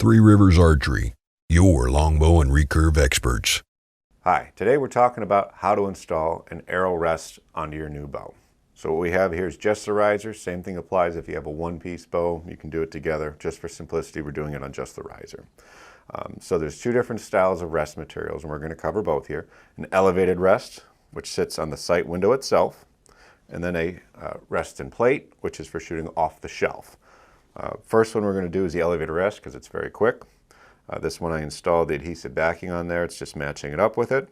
Three Rivers Archery, your longbow and recurve experts. Hi, today we're talking about how to install an arrow rest onto your new bow. So what we have here is just the riser. Same thing applies if you have a one-piece bow. You can do it together. Just for simplicity, we're doing it on just the riser. So there's two different styles of rest materials, and we're going to cover both here. An elevated rest, which sits on the sight window itself, and then a rest and plate, which is for shooting off the shelf. First one we're going to do is the elevated rest because it's very quick. This one I installed the adhesive backing on there. It's just matching it up with it.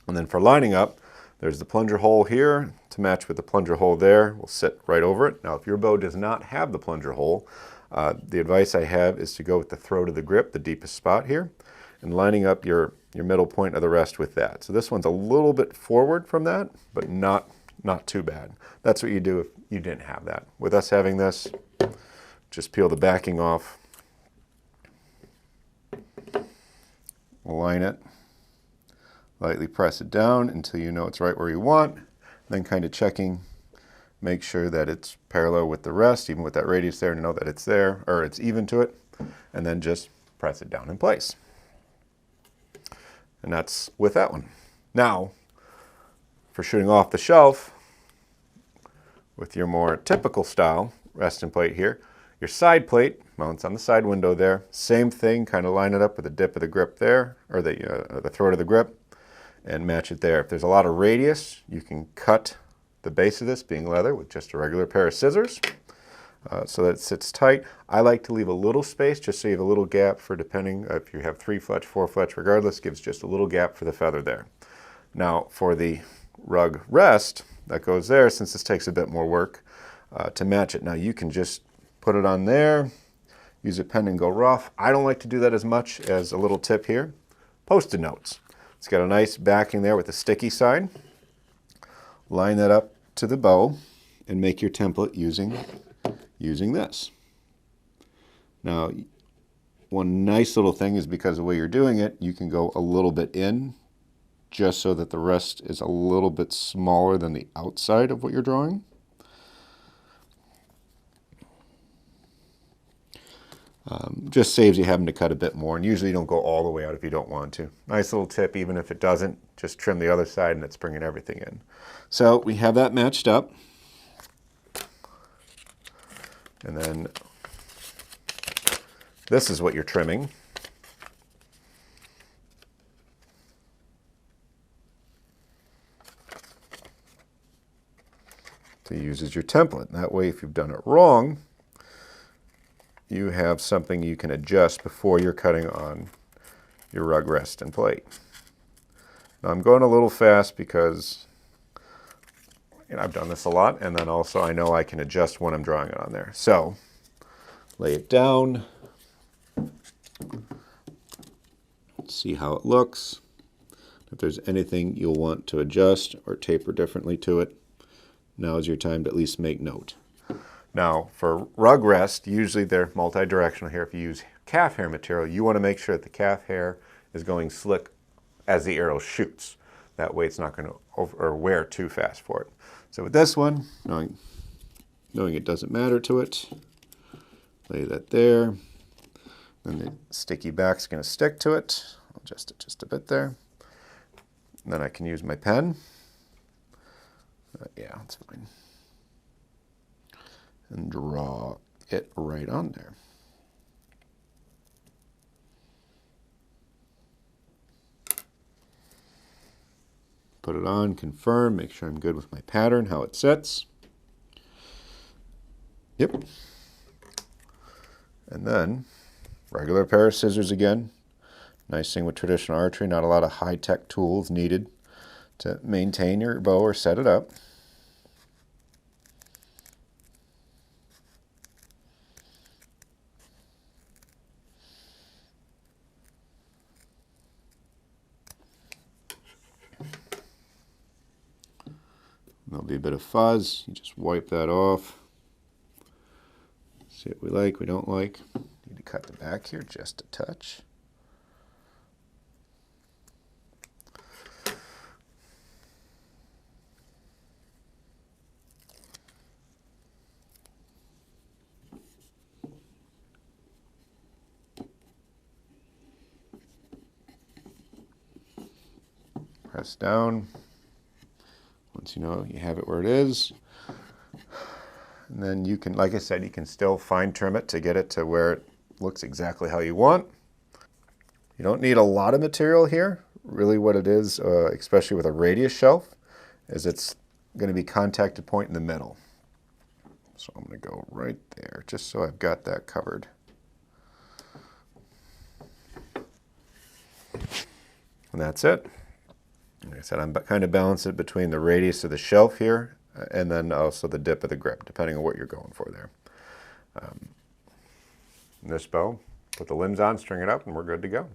And then for lining up, there's the plunger hole here to match with the plunger hole there. We'll sit right over it. Now if your bow does not have the plunger hole, the advice I have is to go with the throat of the grip, the deepest spot here, and lining up your middle point of the rest with that. So this one's a little bit forward from that, but not too bad. That's what you do if you didn't have that. With us having this, just peel the backing off, align it, lightly press it down until you know it's right where you want, then kind of checking, make sure that it's parallel with the rest, even with that radius there, to know that it's there, or it's even to it, and then just press it down in place. And that's with that one. Now, for shooting off the shelf, with your more typical style rest and plate here, your side plate mounts on the side window there. Same thing, kind of line it up with the dip of the grip there, or the throat of the grip, and match it there. If there's a lot of radius, you can cut the base of this, being leather, with just a regular pair of scissors so that it sits tight. I like to leave a little space just so you have a little gap for, depending if you have 3 fletch, 4 fletch, regardless, gives just a little gap for the feather there. Now for the rug rest that goes there, since this takes a bit more work to match it. Now you can just put it on there, use a pen and go rough. I don't like to do that as much. As a little tip here, Postit Notes. It's got a nice backing there with the sticky side. Line that up to the bow and make your template using this. Now, one nice little thing is because of the way you're doing it, you can go a little bit in just so that the rest is a little bit smaller than the outside of what you're drawing. Just saves you having to cut a bit more, and usually you don't go all the way out if you don't want to. Nice little tip, even if it doesn't, just trim the other side and it's bringing everything in. So we have that matched up. And then this is what you're trimming. To use as your template. That way, if you've done it wrong, you have something you can adjust before you're cutting on your rug rest and plate. Now I'm going a little fast because I've done this a lot, and then also I know I can adjust when I'm drawing it on there. So lay it down, see how it looks. If there's anything you'll want to adjust or taper differently to it, now is your time to at least make note. Now, for rug rest, usually they're multi-directional here. If you use calf hair material, you want to make sure that the calf hair is going slick as the arrow shoots. That way it's not going to wear too fast for it. So with this one, knowing it doesn't matter to it, lay that there. Then the sticky back's going to stick to it. I'll adjust it just a bit there. And then I can use my pen. Yeah, that's fine. And draw it right on there. Put it on, confirm, make sure I'm good with my pattern, how it sits. Yep. And then, regular pair of scissors again. Nice thing with traditional archery, not a lot of high-tech tools needed to maintain your bow or set it up. There'll be a bit of fuzz. You just wipe that off. See what we like, we don't like. Need to cut the back here just a touch. press down once you know you have it where it is. And then you can, like I said, you can still fine trim it to get it to where it looks exactly how you want. You don't need a lot of material here. Really what it is, especially with a radius shelf, is it's going to be contacted point in the middle. So I'm going to go right there, just so I've got that covered. And that's it. Like I said, I'm kind of balancing it between the radius of the shelf here and then also the dip of the grip, depending on what you're going for there. This bow, put the limbs on, string it up, and we're good to go.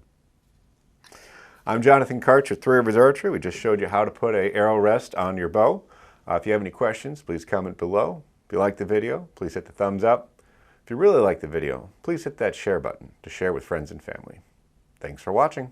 I'm Jonathan Karch with Three Rivers Archery. We just showed you how to put an arrow rest on your bow. If you have any questions, please comment below. If you like the video, please hit the thumbs up. If you really like the video, please hit that share button to share with friends and family. Thanks for watching.